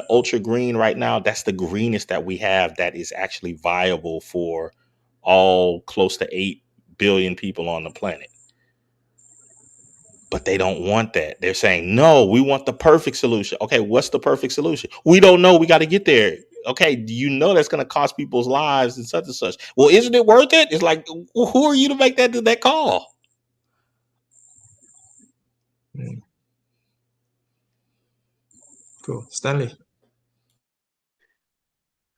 ultra green right now, that's the greenest that we have that is actually viable for all close to 8 billion people on the planet. But they don't want that. They're saying, no, we want the perfect solution. Okay, what's the perfect solution? We don't know. We got to get there. Okay, do you know that's going to cost people's lives and such and such? Well, isn't it worth it? It's like, who are you to make that call? Mm, cool. Stanley.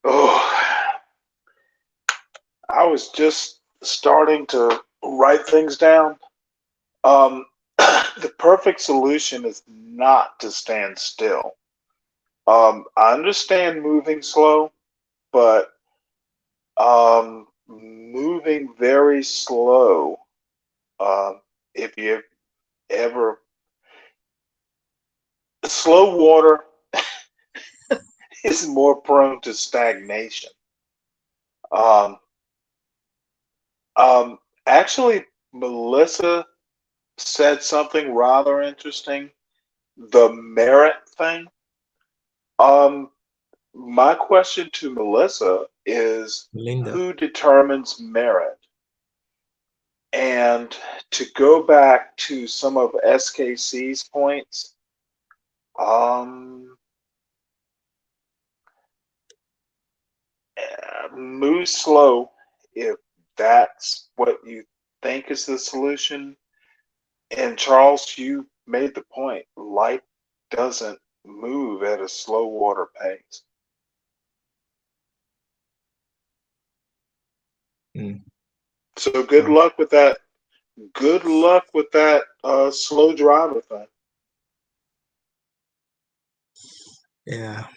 Oh, I was just starting to write things down. The perfect solution is not to stand still. I understand moving slow, but moving very slow. If you ever slow water is more prone to stagnation. Um, actually, Melissa said something rather interesting. The merit thing. Um, my question to Melissa is Linda. who determines merit? And to go back to some of SKC's points, um, move slow if that's what you think is the solution. And Charles, you made the point. Life doesn't move at a slow water pace. Mm. So good Oh, luck with that. Good luck with that slow driver thing. yeah.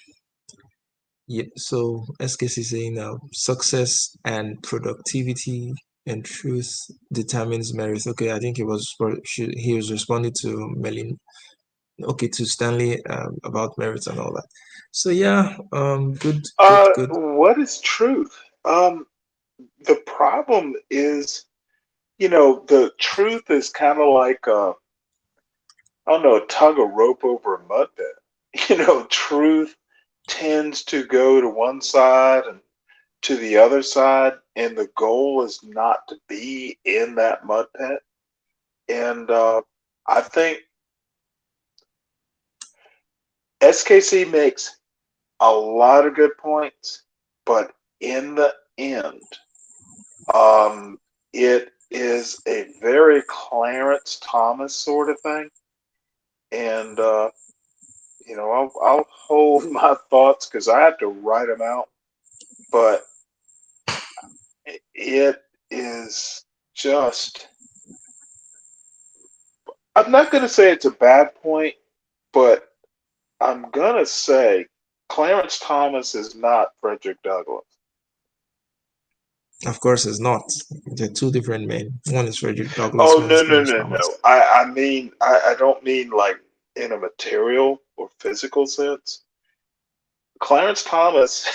Yeah. So SKC is saying success and productivity and truth determines merit. Okay, I think he was responding to Melin. Okay, to Stanley about merit and all that. So yeah, good, good, good. What is truth? The problem is, the truth is kind of like I don't know, a tug of rope over a mud pit. Truth tends to go to one side and to the other side, and the goal is not to be in that mud pit. And I think SKC makes a lot of good points, but in the end, it is a very Clarence Thomas sort of thing. And, I'll hold my thoughts because I have to write them out. But it is just, I'm not going to say it's a bad point, but I'm going to say Clarence Thomas is not Frederick Douglass. Of course, it's not. They're two different men. One is Frederick Douglass. Oh, One is no, no, Clarence no, Thomas. no. I mean, I don't mean like in a material or physical sense. Clarence Thomas,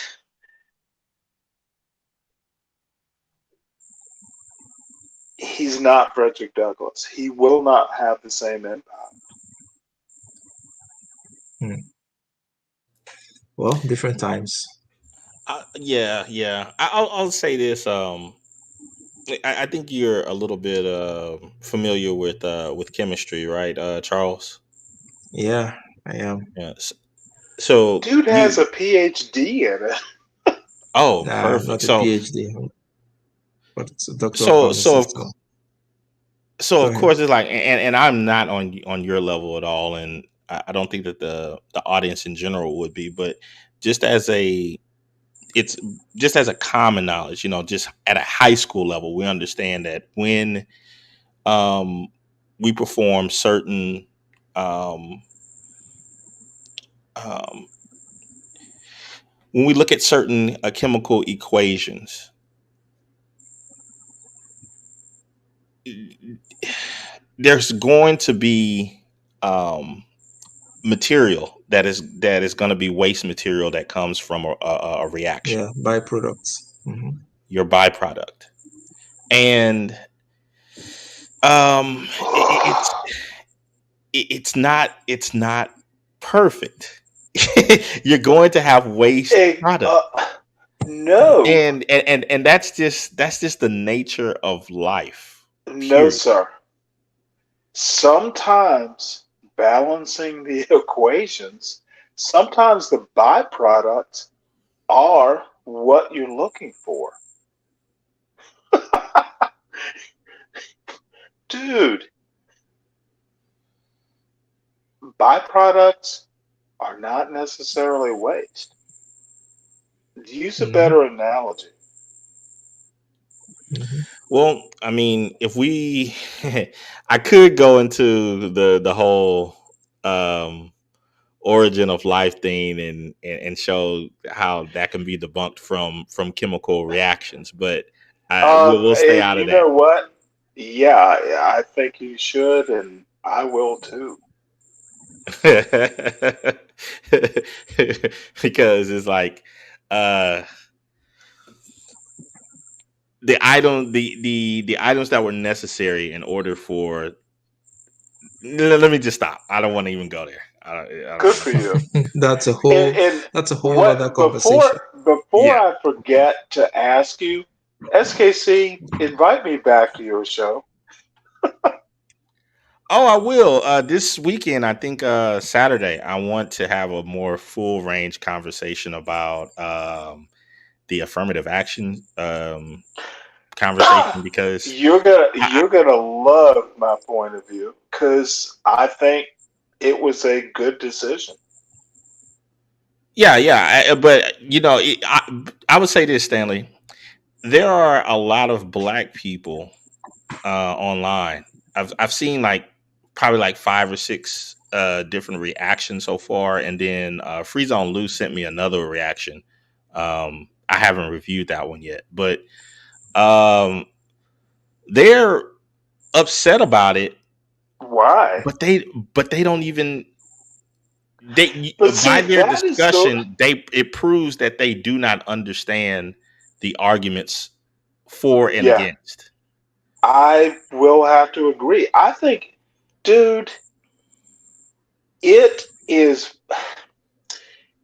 he's not Frederick Douglass. He will not have the same impact. Hmm. Well, different times. Yeah, yeah. I'll say this. I think you're a little bit familiar with chemistry, right, Charles? Yeah, I am. Yes. So Dude has a you. PhD in it. Oh, Nah, perfect. not a So PhD, but it's a doctor of so so pharmacy. of So so go of ahead. course it's like, and I'm not on your level at all, and I don't think that the audience in general would be, but just as a it's just as a common knowledge, just at a high school level, we understand that when um, we perform certain um, um, when we look at certain chemical equations, there's going to be um, material that is going to be waste material that comes from a reaction, Yeah, byproducts. your byproduct, and it's it's not perfect. You're going to have waste Eh, product, uh, no, and that's just the nature of life. no, Period. sir. Sometimes balancing the equations, sometimes the byproducts are what you're looking for. Dude, byproducts are not necessarily waste. Use a Mm-hmm. better analogy. Mm-hmm. Well, I mean, if we, I could go into the whole um, origin of life thing and show how that can be debunked from chemical reactions, but we'll stay out of You that. know what? Yeah, I think you should, and I will too. Because it's like uh the items that were necessary in order for let me just stop. I don't want to even go there. I Good don't for know. you. That's a And whole and that's a whole other what conversation. before Yeah. I forget to ask you, SKC, invite me back to your show. Oh, I will. This weekend, I think Saturday, I want to have a more full range conversation about the affirmative action conversation because I, You're gonna love my point of view because I think it was a good decision. yeah, yeah. But I would say this, Stanley. There are a lot of black people online. I've seen like probably like 5 or 6 different reactions so far, and then Free Zone Lou sent me another reaction. I haven't reviewed that one yet, but um, they're upset about it, Why? but they don't even they But by see, their that is the discussion it proves that they do not understand the arguments for and yeah. against. I will have to agree. I think, dude, it is.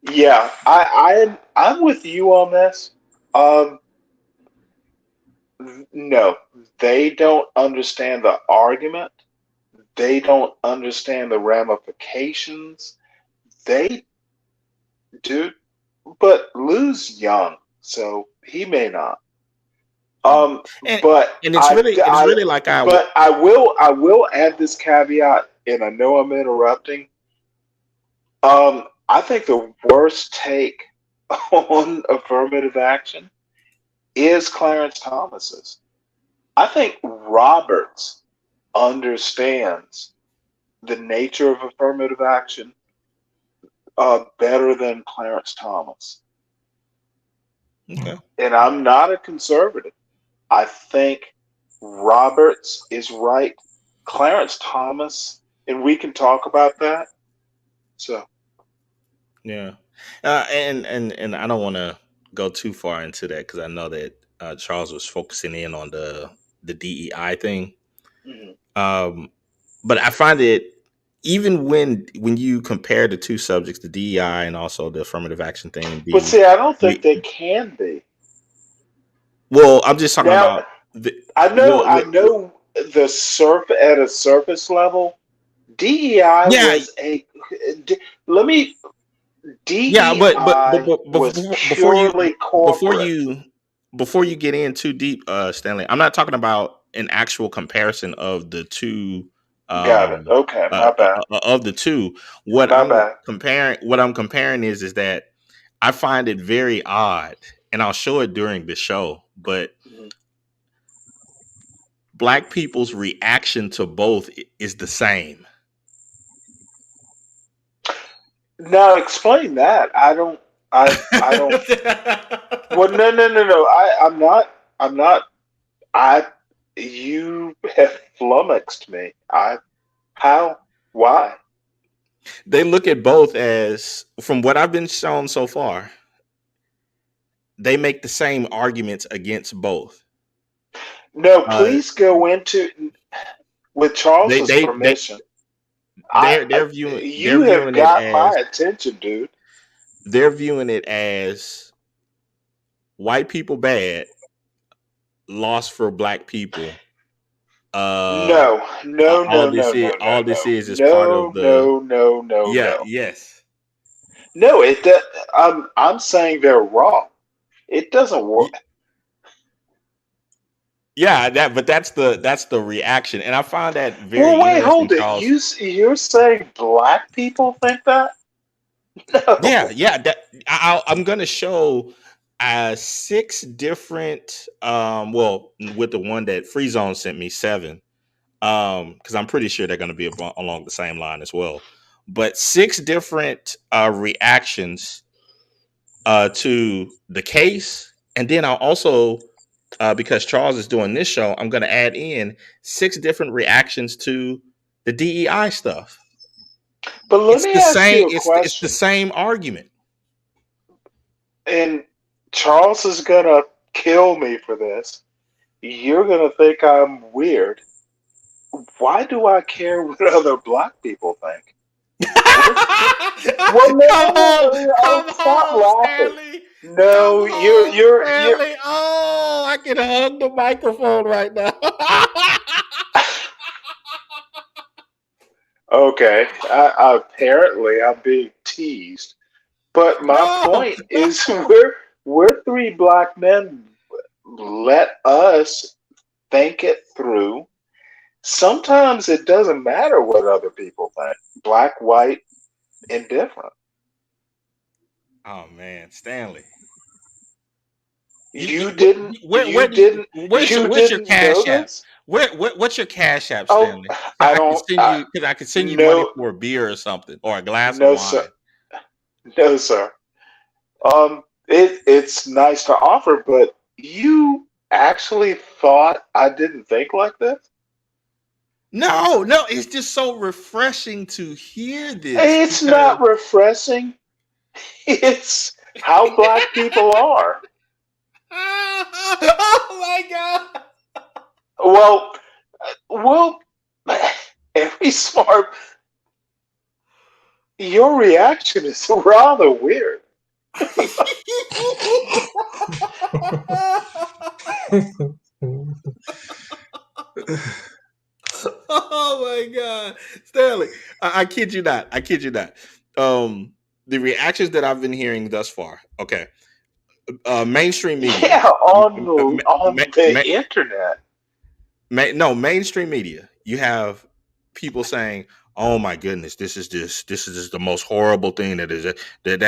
Yeah, I'm with you on this. Um, no, they don't understand the argument. They don't understand the ramifications. They do, but Lou's young, so he may not. Mm. Um, And but it's really like I will add this caveat, and I know I'm interrupting. I think the worst take on affirmative action is Clarence Thomas's. I think Roberts understands the nature of affirmative action better than Clarence Thomas. okay. And I'm not a conservative. I think Roberts is right. Clarence Thomas, and we can talk about that. So, Yeah, and I don't want to go too far into that because I know that Charles was focusing in on the DEI thing. mhm. Um, but I find it even when you compare the two subjects, the DEI and also the affirmative action thing, But the see, I don't think re, they can be. well, I'm just talking Now, about the I know the at a surface level, DEI yeah, was a. Let me. yeah, DEI but was before you purely before corporate. you before you get in too deep, Stanley, I'm not talking about an actual comparison of the two Got it. um Okay, my bad. of the two. My bad. What I'm comparing is that I find it very odd, and I'll show it during the show, but Mhm. black people's reaction to both is the same. Now explain that. I don't. I don't. Well, no. I'm not. I'm not. I. You have flummoxed me. I. How? Why? They look at both as, from what I've been shown so far, they make the same arguments against both. No, Uh, please go into with they Charles's they they permission. I. they're You have viewing it got as my attention, dude. white people bad, loss for black people. Uh, No, no, no, no, no, no, all this no, is part no, of the no, no, no, yeah no. yes No, I'm saying they're wrong. It doesn't work. Y- yeah that but that's the reaction, and I find that Well, very wait, interesting, hold it. Charles. You're saying black people think that? Yeah, No. yeah. I'm gonna show 6 different. Well, with the one that Free Zone sent me, 7. Because I'm pretty sure they're gonna be along the same line as well. But 6 different reactions to the case, and then I'll also because Charles is doing this show, I'm gonna add in 6 different reactions to the DEI stuff. But let It's me the ask same. you a It's the question. same argument. And Charles is gonna kill me for this. You're gonna think I'm weird. Why do I care what other black people think? We're well, no, no, Come no, on, no. Oh, come stop on, laughing. Stanley. Come No, on, you're. Stanley. Oh, I can hug the microphone right now. Okay. Apparently, I'm being teased. But my No, point no. is, we're three black men. Let us think it through. Sometimes it doesn't matter what other people think. Black, white, indifferent. Oh man, Stanley. You, You where, didn't. where You do you didn't. You where's your didn't know cash app? this. What's your cash app, Oh, Stanley? So I I can don't. send you because I can send you money No, for a beer or something or a glass of no, sir. wine. No, sir. It's nice to offer, but you actually thought I didn't think like this? No, no, it's just so refreshing to hear this It's because not refreshing. It's how black people are. oh my god. Well, well, every smart. Your reaction is rather weird. oh my god, Stanley! I kid you not. I kid you not. The reactions that I've been hearing thus far. Okay, mainstream media. Yeah, on the internet. No, mainstream media. You have people saying, "Oh my goodness, this is the most horrible thing that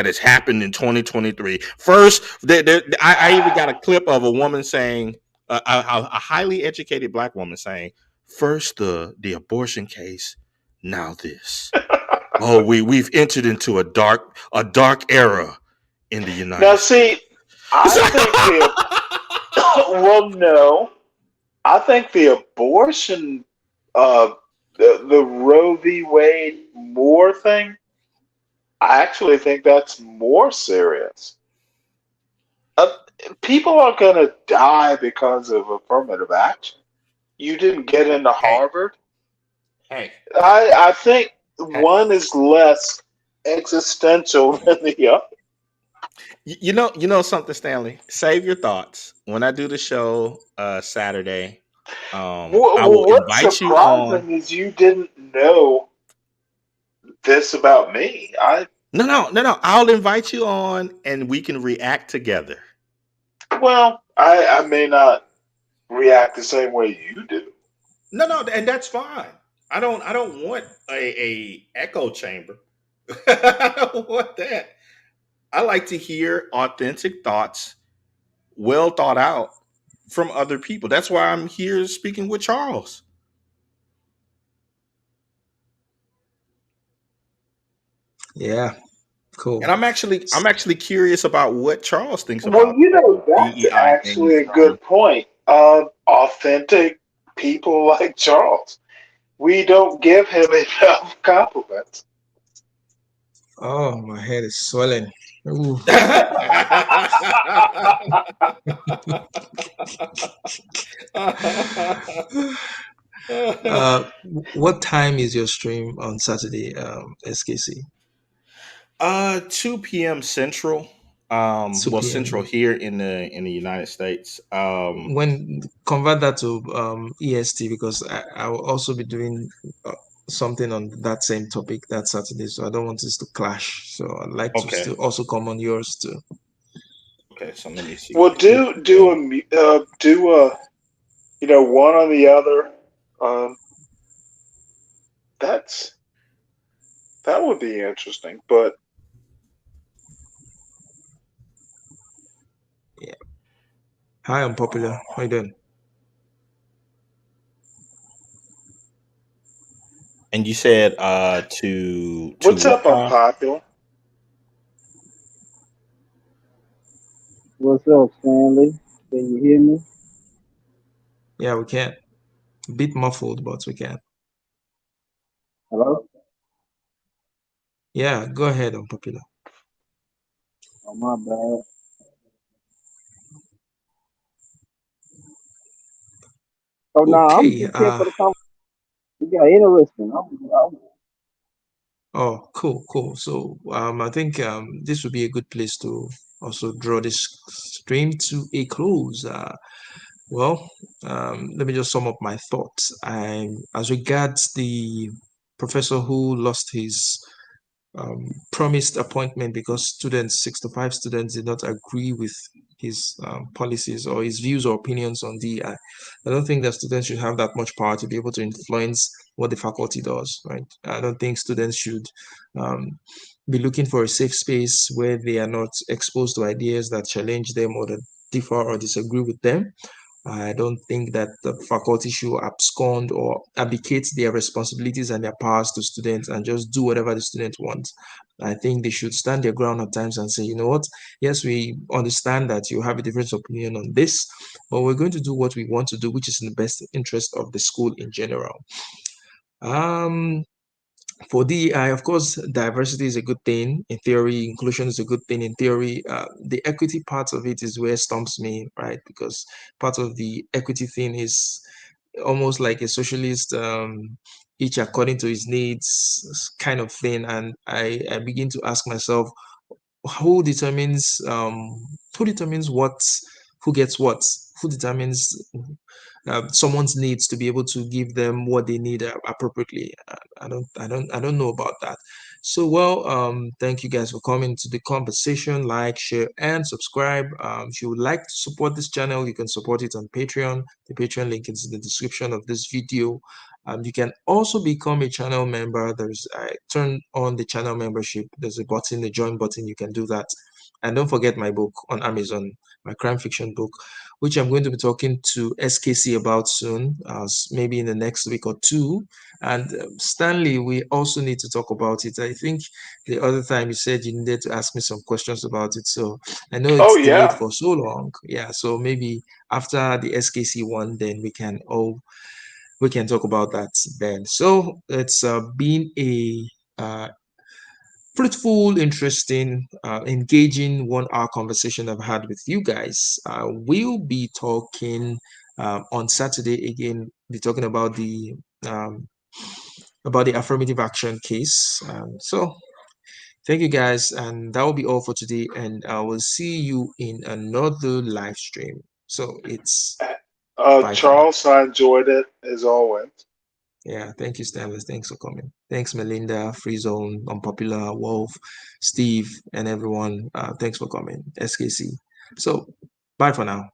has happened in 2023." First, I even got a clip of a woman saying, a highly educated black woman saying, "First the abortion case, now this. Oh, we've entered into a dark era in the Now, United see, States." I think the well, no, I think the abortion, uh, the Roe v. Wade Moore thing. I actually think that's more serious. Uh, People are going to die because of affirmative action. You didn't get into hey, Harvard. hey, I think hey. one is less existential than the other. You know something, Stanley. Save your thoughts. When I do the show Saturday, I will What's invite you on. surprising is you didn't know this about me. No, no, no, no. I'll invite you on, and we can react together. I may not react the same way you do. No, no, and that's fine. I don't want a echo chamber. I don't want that. I like to hear authentic thoughts, well thought out from other people. That's why I'm here speaking with Charles. Yeah, cool. And I'm actually curious about what Charles thinks Well, about you the know, whole that's DEI thing actually a from. good point. Authentic people like Charles. We don't give him enough compliments. Oh, my head is swelling. Ooh. What time is your stream on Saturday, SKC? 2 p.m. Central. Well, 2 Central p.m. here in the United States. When convert that to EST, because I will also be doing something on that same topic that Saturday, so I don't want this to clash. So I'd like to Okay. still also come on yours too. Okay. So let me see. Well, 2 p.m. do a one on the other. Um, that's that would be interesting. But Yeah. Hi, Unpopular. How you doing? And you said to what's what up, time? Unpopular? What's up, Stanley? Can you hear me? Yeah, we can. A bit muffled, but we can. Hello? Yeah, go ahead, Unpopular. Oh, my bad. Oh, no, I'm Okay. just here for the conversation. Yeah, interesting. Oh, cool, cool. So, I think this would be a good place to also draw this stream to a close. Well, let me just sum up my thoughts. As regards the professor who lost his promised appointment because 65 students did not agree with his policies or his views or opinions on DEI. I don't think that students should have that much power to be able to influence what the faculty does, right? I don't think students should um, be looking for a safe space where they are not exposed to ideas that challenge them or that differ or disagree with them. I don't think that the faculty should abscond or abdicate their responsibilities and their powers to students and just do whatever the student wants. I think they should stand their ground at times and say, you know what, yes, we understand that you have a different opinion on this, but we're going to do what we want to do, which is in the best interest of the school in general. Um, for DEI, of course, diversity is a good thing in theory. Inclusion is a good thing in theory. The equity part of it is where stumps me, right? Because part of the equity thing is almost like a socialist, each according to his needs kind of thing. And I begin to ask myself, who determines what, who gets what, who determines someone's needs to be able to give them what they need appropriately. I don't know about that. So well, thank you guys for coming to the conversation. Like, share, and subscribe. If you would like to support this channel, you can support it on Patreon. The Patreon link is in the description of this video. You can also become a channel member. There's turn on the channel membership. There's a button, the join button. You can do that. And don't forget my book on Amazon, my crime fiction book, which I'm going to be talking to SKC about soon, maybe in the next week or two. And Stanley, we also need to talk about it. I think the other time you said you needed to ask me some questions about it. So I know Oh it's delayed yeah. for so long. Yeah. So maybe after the SKC one, then we can talk about that then. So it's been a uh, fruitful, interesting, engaging 1 hour conversation I've had with you guys. We'll be talking on Saturday again. Be talking um, about the affirmative action case. So thank you guys, and that will be all for today. And I will see you in another live stream. So it's bye for now. Charles, I enjoyed it as always. Yeah, thank you, Stanley. Thanks for coming. Thanks, Melinda, Free Zone, Unpopular, Wolf, Steve, and everyone. Thanks for coming. SKC. So, bye for now.